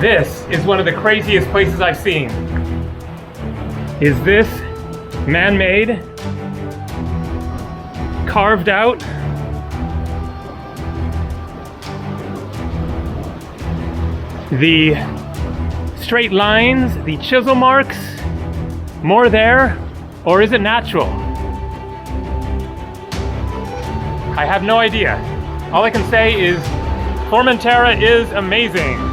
This is one of the craziest places I've seen. Is this man-made, carved out, the straight lines, the chisel marks, more there, or is it natural? I have no idea. All I can say is Formentera is amazing.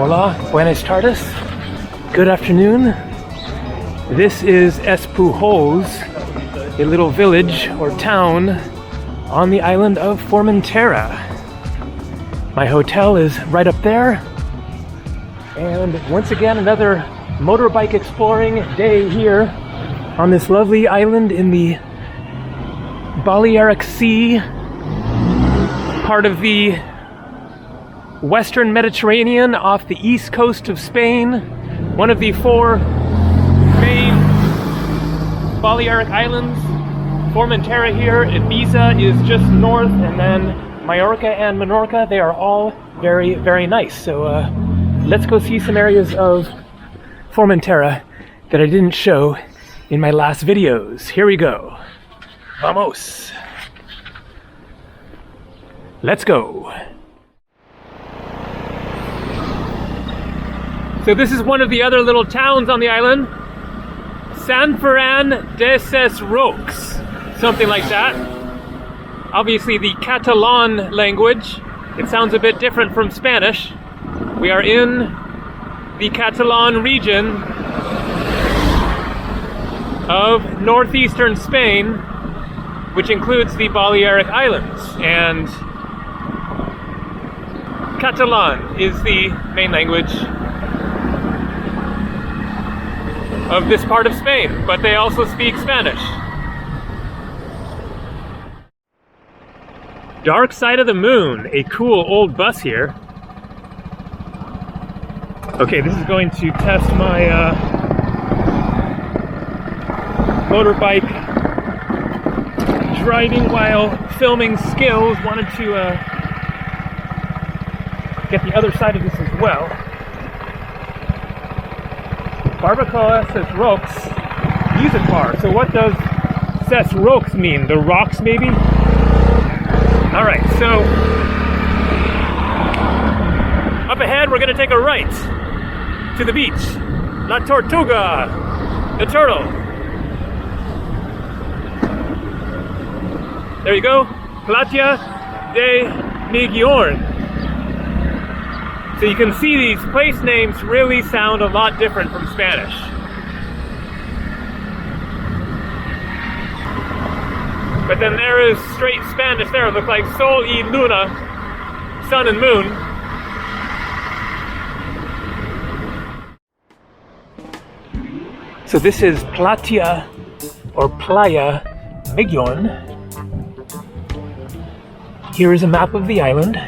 Hola, buenas tardes, good afternoon. This is Espujos, a little village or town on the island of Formentera. My hotel is right up there. And once again, another motorbike exploring day here on this lovely island in the Balearic Sea, part of the Western Mediterranean off the east coast of Spain, one of the four main Balearic islands. Formentera here, Ibiza is just north, and then Mallorca and Menorca, they are all very, very nice. So let's go see some areas of Formentera that I didn't show in my last videos. Here we go. Vamos. Let's go. So this is one of the other little towns on the island. San Ferran de ses Rocs, something like that. Obviously the Catalan language. It sounds a bit different from Spanish. We are in the Catalan region of northeastern Spain, which includes the Balearic Islands. And Catalan is the main language of this part of Spain, but they also speak Spanish. Dark Side of the Moon, a cool old bus here. Okay, this is going to test my motorbike driving while filming skills. Wanted to get the other side of this as well. Barbacoa Ses Rocs music bar. So what does Ses Rocs mean? The rocks, maybe? Alright, so up ahead we're going to take a right to the beach. La Tortuga, the turtle. There you go. Playa de Migjorn. So you can see these place names really sound a lot different from Spanish. But then there is straight Spanish there. It looks like Sol y Luna, sun and moon. So this is Playa Migjorn. Here is a map of the island.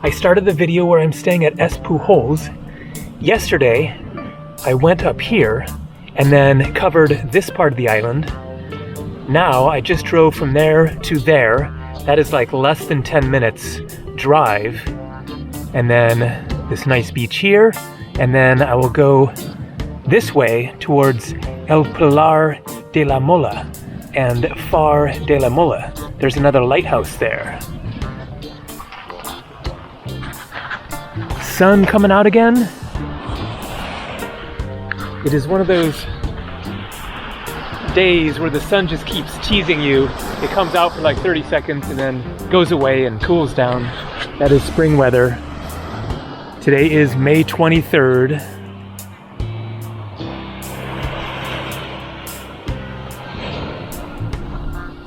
I started the video where I'm staying at Espujos. Yesterday, I went up here and then covered this part of the island. Now, I just drove from there to there. That is like less than 10 minutes drive. And then this nice beach here. And then I will go this way towards El Pilar de la Mola and Far de la Mola. There's another lighthouse there. Sun coming out again. It is one of those days where the sun just keeps teasing you. It comes out for like 30 seconds and then goes away and cools down. That is spring weather. Today is May 23rd.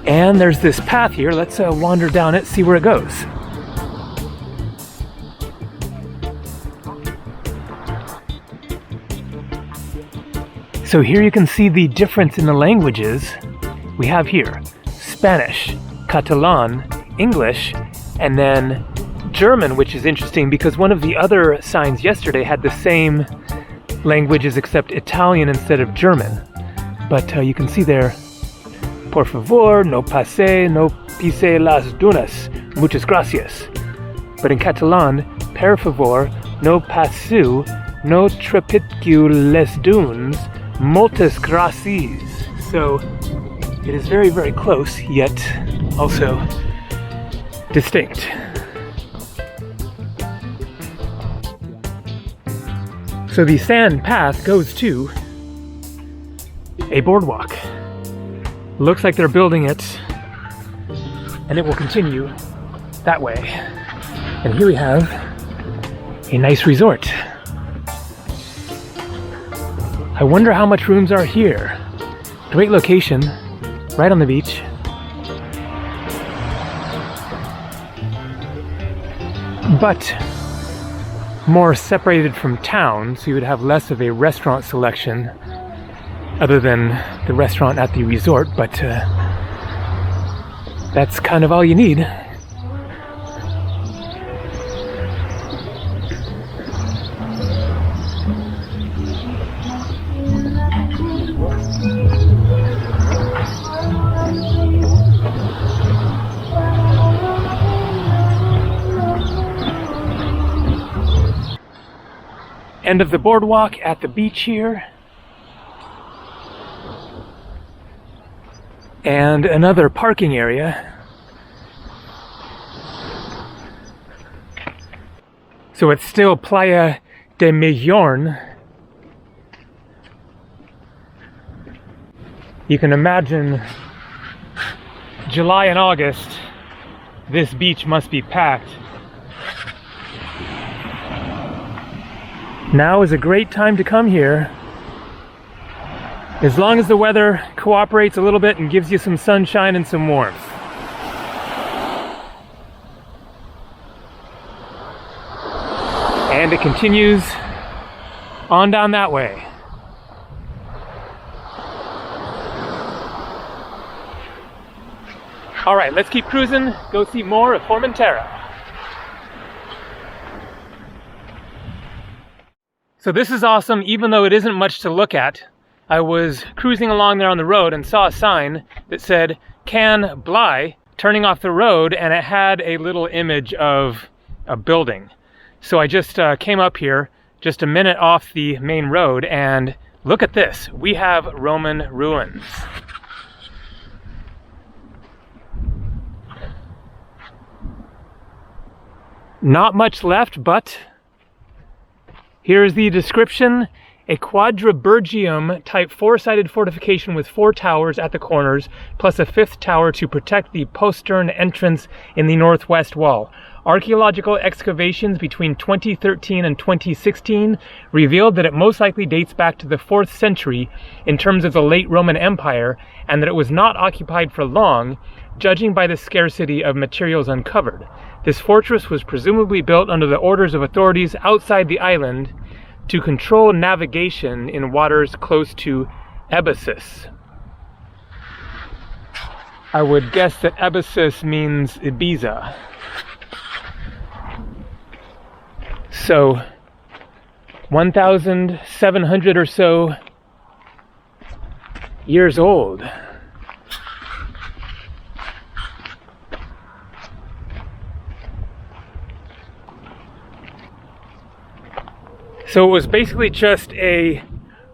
And there's this path here. Let's wander down it, see where it goes. So here you can see the difference in the languages we have here. Spanish, Catalan, English, and then German, which is interesting because one of the other signs yesterday had the same languages except Italian instead of German. But you can see there, por favor, no pase, no pise las dunas, muchas gracias. But in Catalan, per favor, no passeu, no trepitgu les dunes, moltes gracias. So it is very, very close, yet also distinct. So the sand path goes to a boardwalk. Looks like they're building it, and it will continue that way. And here we have a nice resort. I wonder how much rooms are here. Great location, right on the beach. But more separated from town, so you would have less of a restaurant selection other than the restaurant at the resort, but that's kind of all you need. End of the boardwalk at the beach here. And another parking area. So it's still Playa de Migjorn. You can imagine July and August, this beach must be packed. Now is a great time to come here. As long as the weather cooperates a little bit and gives you some sunshine and some warmth. And it continues on down that way. All right, let's keep cruising, go see more of Formentera. So this is awesome, even though it isn't much to look at. I was cruising along there on the road and saw a sign that said, Can Bly, turning off the road, and it had a little image of a building. So I just came up here, just a minute off the main road, and look at this. We have Roman ruins. Not much left, but here's the description. A quadribergium type four-sided fortification with 4 towers at the corners, plus a 5th tower to protect the postern entrance in the northwest wall. Archaeological excavations between 2013 and 2016 revealed that it most likely dates back to the 4th century in terms of the late Roman Empire, and that it was not occupied for long, judging by the scarcity of materials uncovered. This fortress was presumably built under the orders of authorities outside the island to control navigation in waters close to Ebussus. I would guess that Ebussus means Ibiza. So 1,700 or so years old. So it was basically just a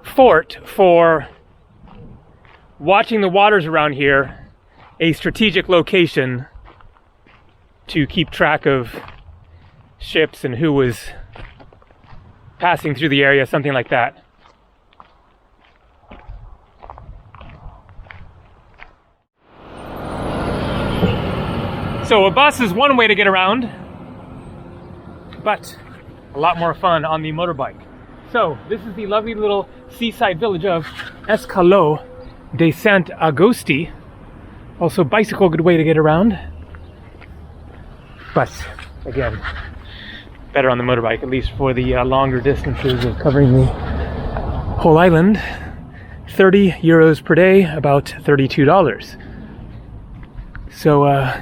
fort for watching the waters around here a strategic location to keep track of ships and who was passing through the area, something like that. So a bus is one way to get around, but a lot more fun on the motorbike. So this is the lovely little seaside village of Calo de Sant Agosti. Also bicycle, good way to get around. But again, better on the motorbike, at least for the longer distances of covering the whole island. 30 euros per day, about $32. So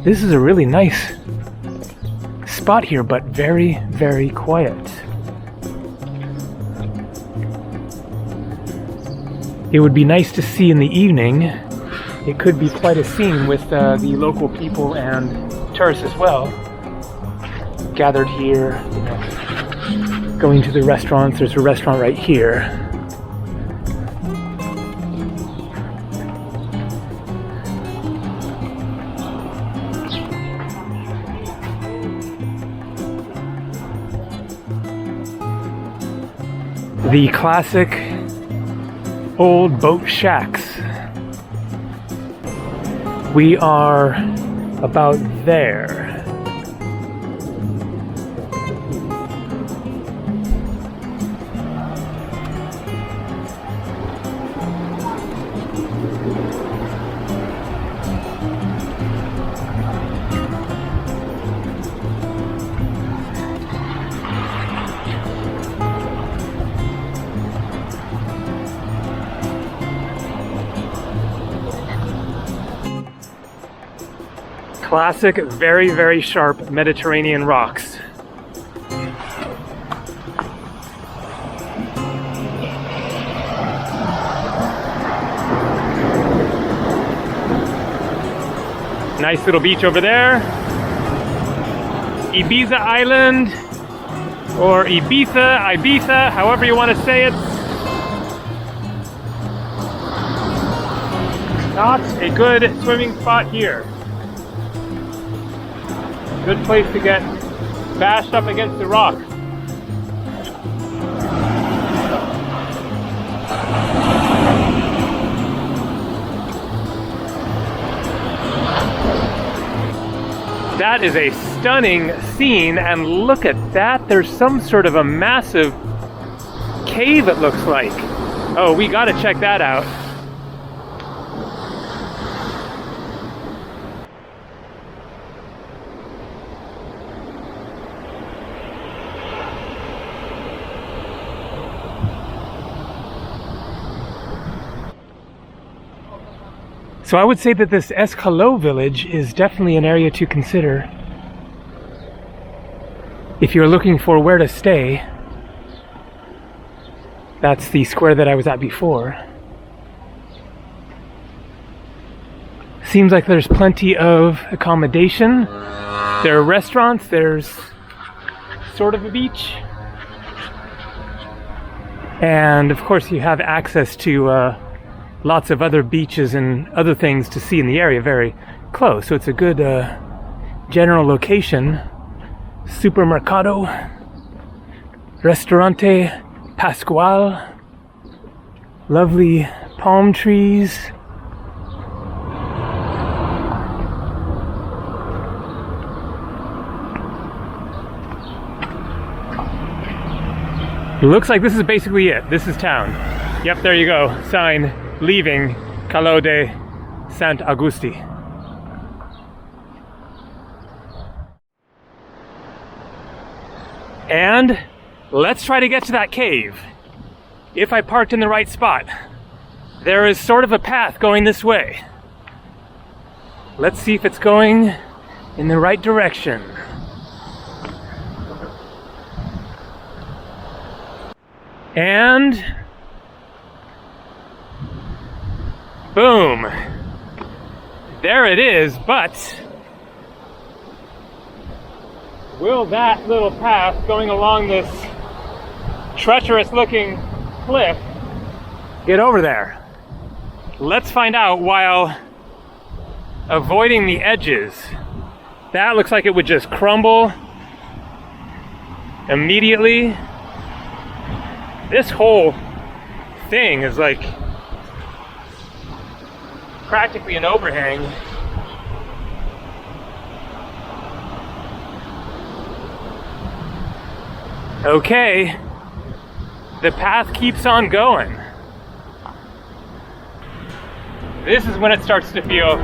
this is a really nice spot here, but very, very quiet. It would be nice to see in the evening. It could be quite a scene with the local people and tourists as well, gathered here, you know, going to the restaurants. There's a restaurant right here. The classic old boat shacks. We are about there. Classic, very, very sharp Mediterranean rocks. Nice little beach over there. Ibiza Island, or Ibiza, however you want to say it. Not a good swimming spot here. Good place to get bashed up against the rock. That is a stunning scene, and look at that. There's some sort of a massive cave, it looks like. Oh, we gotta check that out. So I would say that this Calo village is definitely an area to consider if you're looking for where to stay. That's the square that I was at before. Seems like there's plenty of accommodation. There are restaurants, there's sort of a beach. And of course you have access to lots of other beaches and other things to see in the area very close. So it's a good general location. Supermercado, Restaurante Pascual, lovely palm trees. It looks like this is basically it. This is town. Yep, there you go. Sign leaving Calo de Sant Agosti. And let's try to get to that cave. If I parked in the right spot. There is sort of a path going this way. Let's see if it's going in the right direction. And boom! There it is, but will that little path going along this treacherous looking cliff get over there. Let's find out while avoiding the edges. That looks like it would just crumble immediately. This whole thing is like practically an overhang. Okay, the path keeps on going. This is when it starts to feel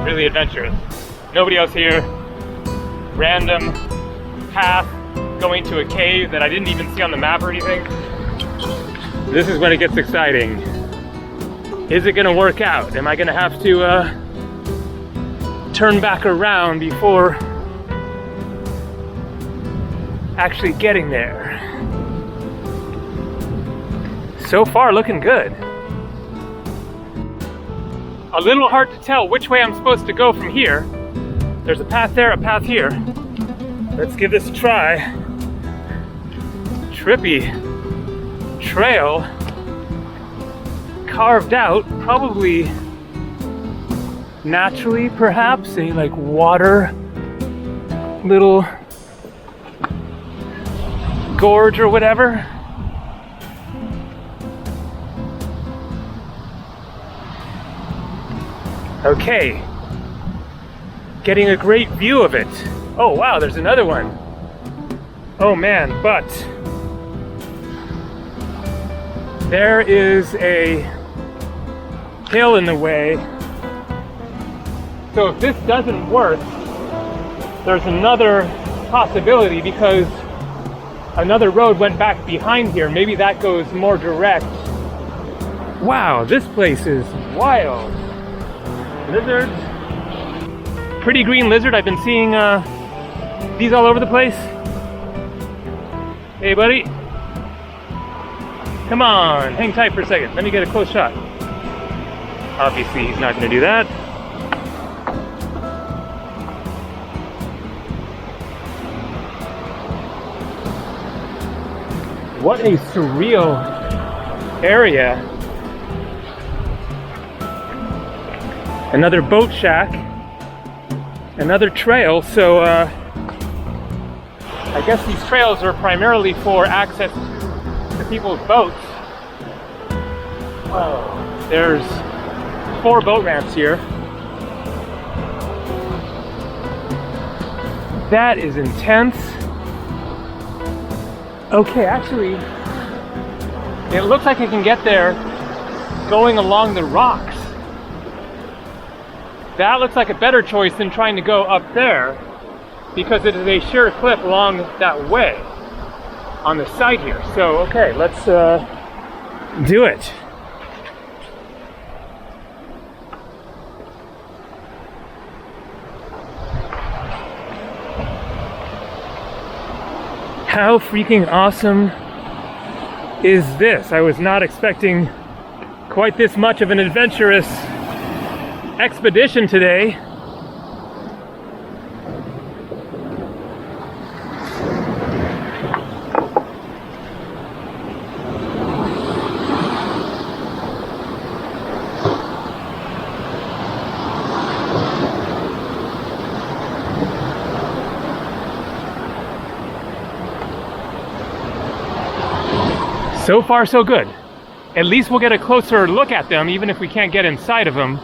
really adventurous. Nobody else here. Random path going to a cave that I didn't even see on the map or anything. This is when it gets exciting. Is it gonna work out? Am I gonna have to turn back around before actually getting there? So far, looking good. A little hard to tell which way I'm supposed to go from here. There's a path there, a path here. Let's give this a try. Trippy trail, carved out, probably naturally, perhaps, a like water little gorge or whatever. Okay, getting a great view of it. Oh wow, there's another one. Oh man, but there is a hill in the way. So if this doesn't work, there's another possibility because another road went back behind here. Maybe that goes more direct. Wow, this place is wild. Lizards. Pretty green lizard. I've been seeing these all over the place. Hey buddy. Come on, hang tight for a second. Let me get a close shot. Obviously he's not going to do that. What a surreal area. Another boat shack. Another trail. So I guess these trails are primarily for access to people's boats. Oh, there's 4 boat ramps here. That is intense. Okay, actually, it looks like I can get there going along the rocks. That looks like a better choice than trying to go up there because it is a sheer cliff along that way on the side here. So, okay, let's do it. How freaking awesome is this? I was not expecting quite this much of an adventurous expedition today. So far, so good. At least we'll get a closer look at them, even if we can't get inside of them.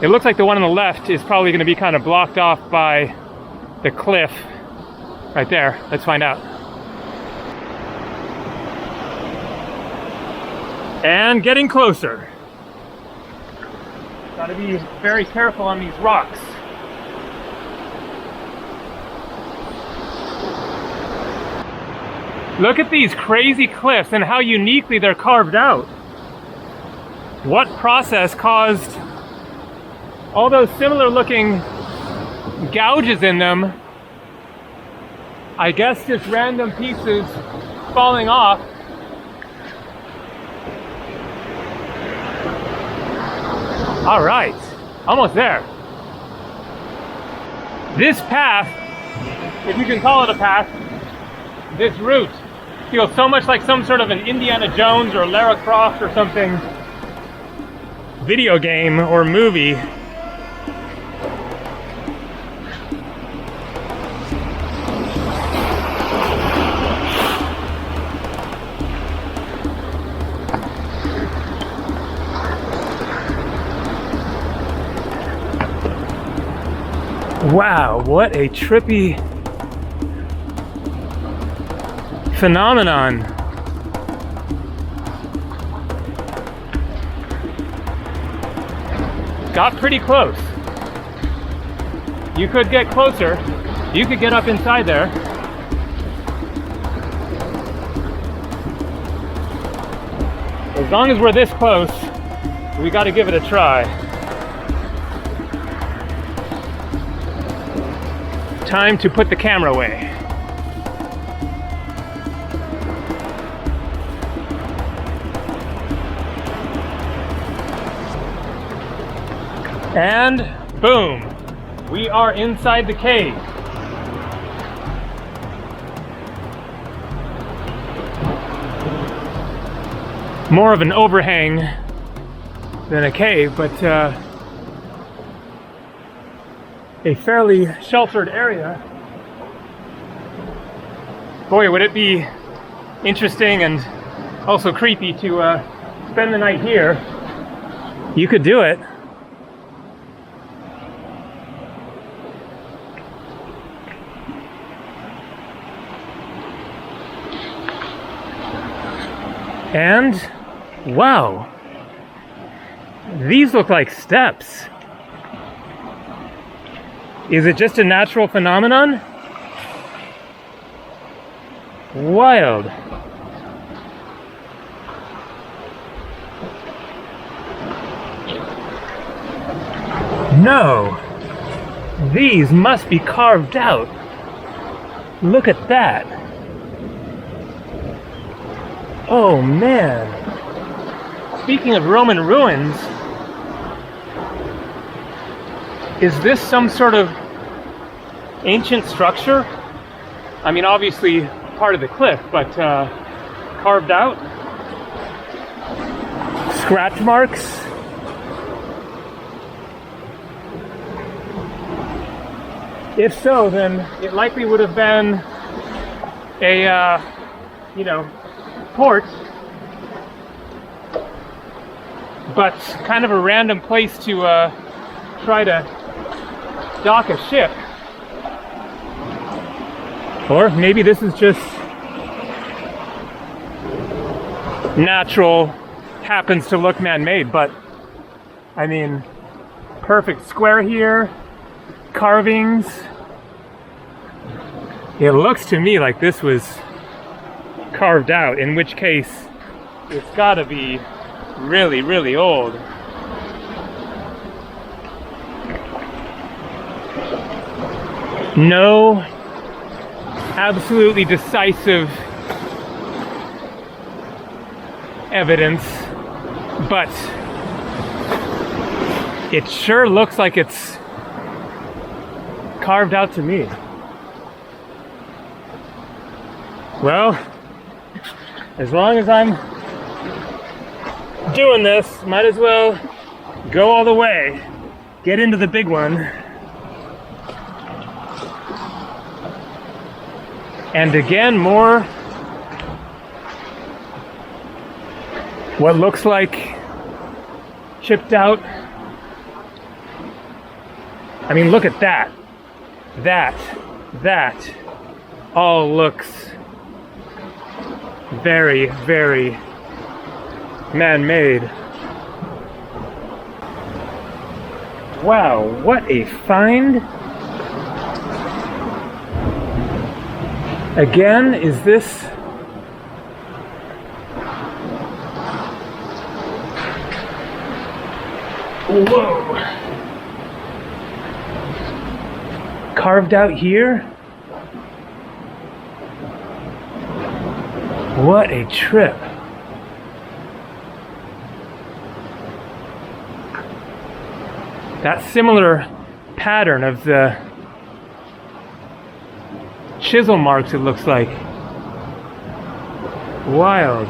It looks like the one on the left is probably going to be kind of blocked off by the cliff right there. Let's find out. And getting closer. Gotta be very careful on these rocks. Look at these crazy cliffs and how uniquely they're carved out. What process caused all those similar looking gouges in them? I guess just random pieces falling off. All right, almost there. This path, if you can call it a path, this route feels so much like some sort of an Indiana Jones or Lara Croft or something video game or movie. Wow, what a trippy phenomenon. Got pretty close. You could get closer. You could get up inside there. As long as we're this close, we got to give it a try. Time to put the camera away. And boom, we are inside the cave. More of an overhang than a cave, but a fairly sheltered area. Boy, would it be interesting and also creepy to spend the night here. You could do it. And wow, these look like steps. Is it just a natural phenomenon? Wild. No, these must be carved out. Look at that. Oh man. Speaking of Roman ruins, is this some sort of ancient structure? I mean, obviously part of the cliff, but carved out? Scratch marks? If so, then it likely would have been a, port, but kind of a random place to try to dock a ship. Or maybe this is just natural, happens to look man-made, but I mean, perfect square here, carvings. It looks to me like this was carved out, in which case it's gotta be really, really old. No absolutely decisive evidence, but it sure looks like it's carved out to me. Well, as long as I'm doing this, might as well go all the way, get into the big one. And again, more what looks like chipped out. I mean, look at that. That all looks very, very man-made. Wow, what a find. Again, is this... Whoa. Carved out here? What a trip. That similar pattern of the chisel marks, it looks like. Wild.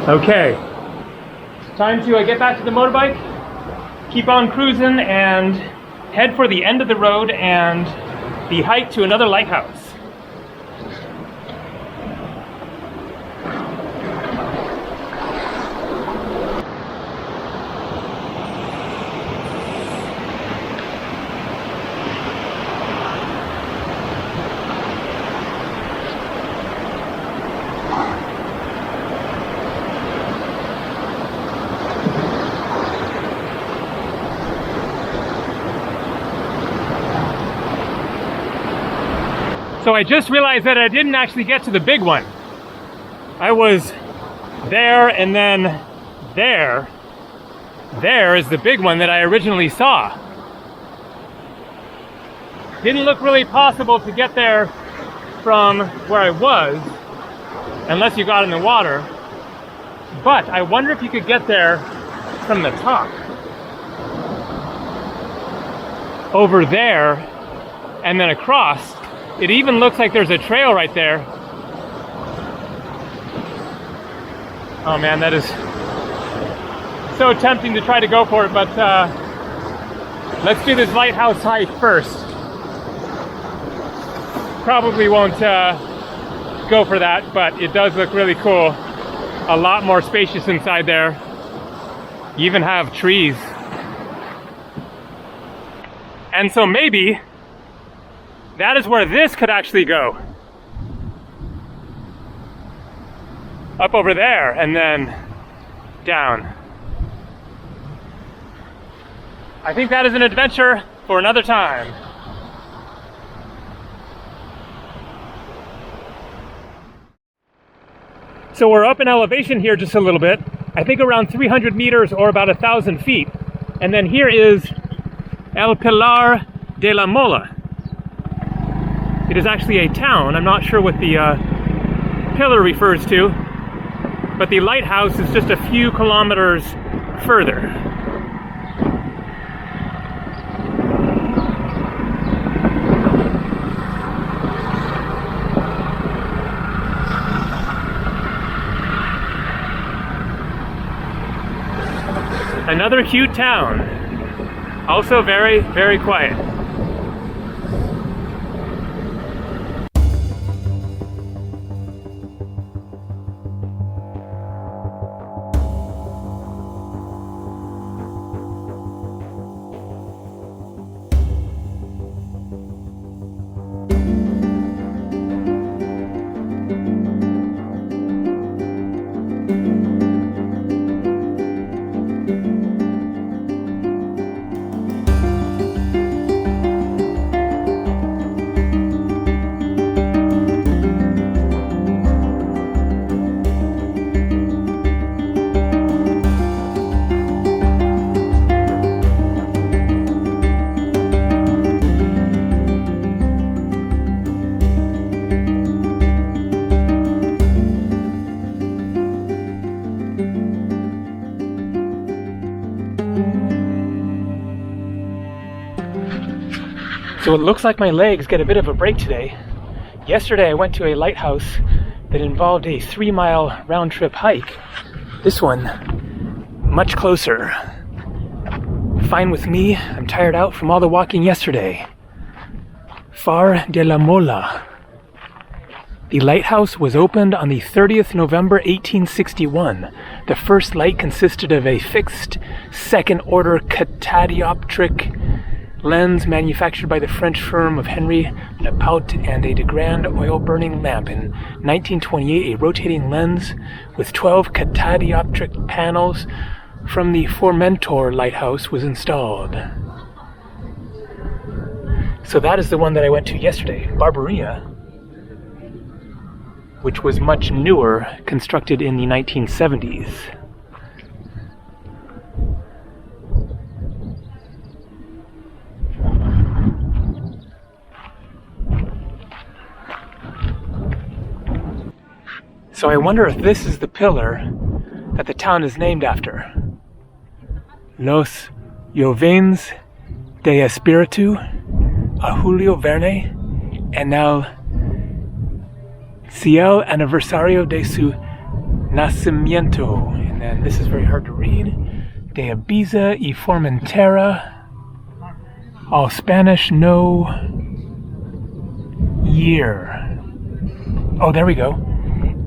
Okay, time to get back to the motorbike, keep on cruising, and head for the end of the road and the hike to another lighthouse. So I just realized that I didn't actually get to the big one. I was there and then there. There is the big one that I originally saw. Didn't look really possible to get there from where I was, unless you got in the water. But I wonder if you could get there from the top. Over there, and then across. It even looks like there's a trail right there. Oh man, that is so tempting to try to go for it, but let's do this lighthouse hike first. Probably won't go for that, but it does look really cool. A lot more spacious inside there. You even have trees. And so maybe that is where this could actually go. Up over there and then down. I think that is an adventure for another time. So we're up in elevation here just a little bit. I think around 300 meters or about 1,000 feet. And then here is El Pilar de la Mola. It is actually a town. I'm not sure what the pillar refers to, but the lighthouse is just a few kilometers further. Another cute town. Also very, very quiet. So it looks like my legs get a bit of a break today. Yesterday I went to a lighthouse that involved a 3-mile round-trip hike. This one, much closer. Fine with me, I'm tired out from all the walking yesterday. Far de la Mola. The lighthouse was opened on the 30th November 1861. The first light consisted of a fixed second-order catadioptric lens manufactured by the French firm of Henry Lepaute and a de Grand oil-burning lamp. In 1928, a rotating lens with 12 catadioptric panels from the Formentera lighthouse was installed. So that is the one that I went to yesterday, Barbaria, which was much newer, constructed in the 1970s. So I wonder if this is the pillar that the town is named after. Los Jóvenes de Espíritu a Julio Verne en el cielo aniversario de su Nacimiento. And then this is very hard to read. De Ibiza y Formentera. All Spanish, no year. Oh, there we go.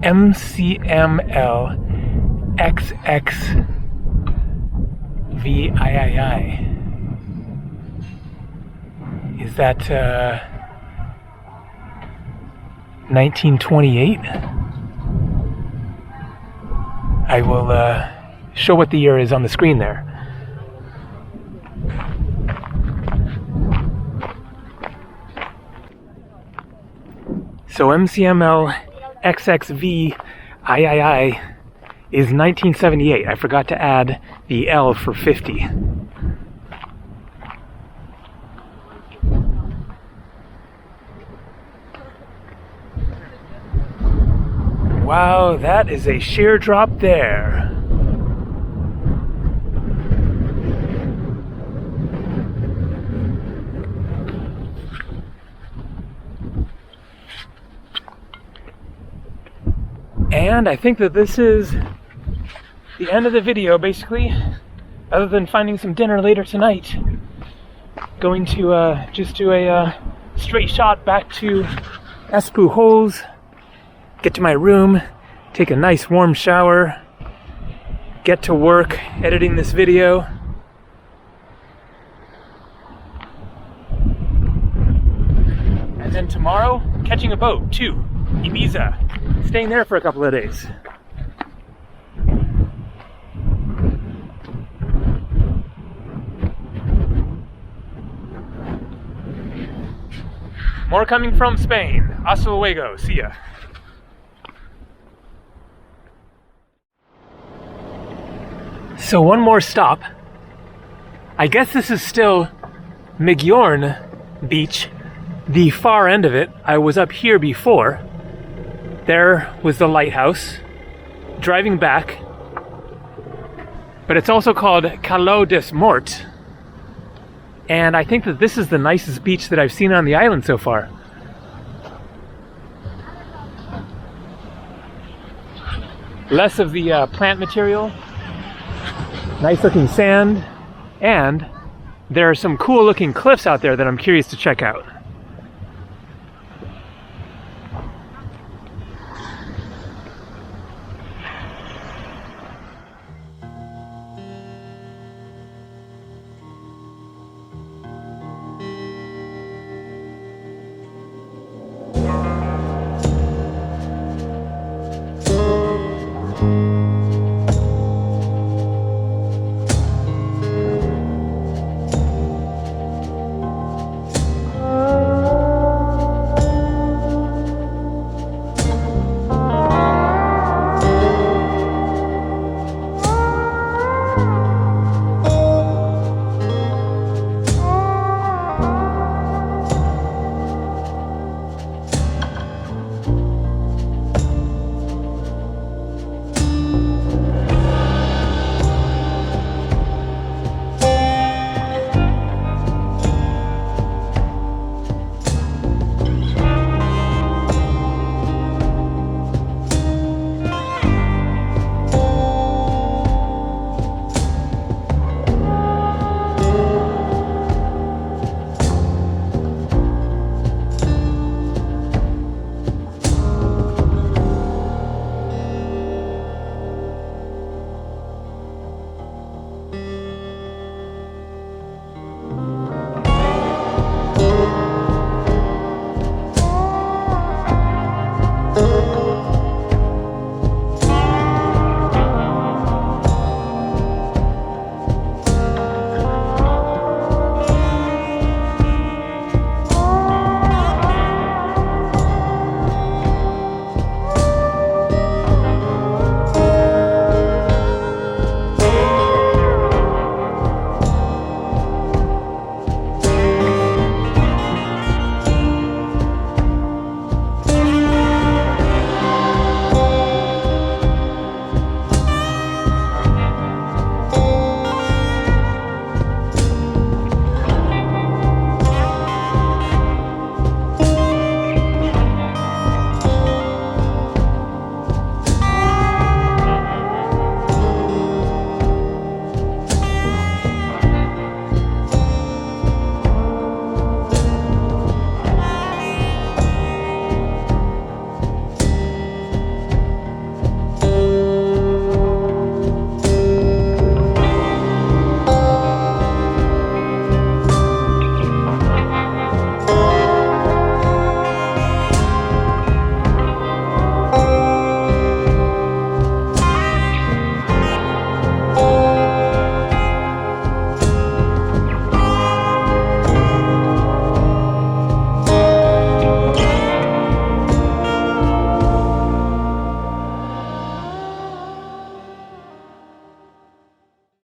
MCML XXVIII. Is that 1928? I will show what the year is on the screen there. So MCML XXVIII is 1978. I forgot to add the L for 50. Wow, that is a sheer drop there. And I think that this is the end of the video, basically, other than finding some dinner later tonight. Going to just do a straight shot back to Espujols, get to my room, take a nice warm shower, get to work editing this video. And then tomorrow, catching a boat to Ibiza. Staying there for a couple of days. More coming from Spain. Hasta luego. See ya. So one more stop. I guess this is still Migjorn Beach. The far end of it. I was up here before. There was the lighthouse, driving back, but it's also called Calo des Morts, and I think that this is the nicest beach that I've seen on the island so far. Less of the plant material, nice looking sand, and there are some cool looking cliffs out there that I'm curious to check out.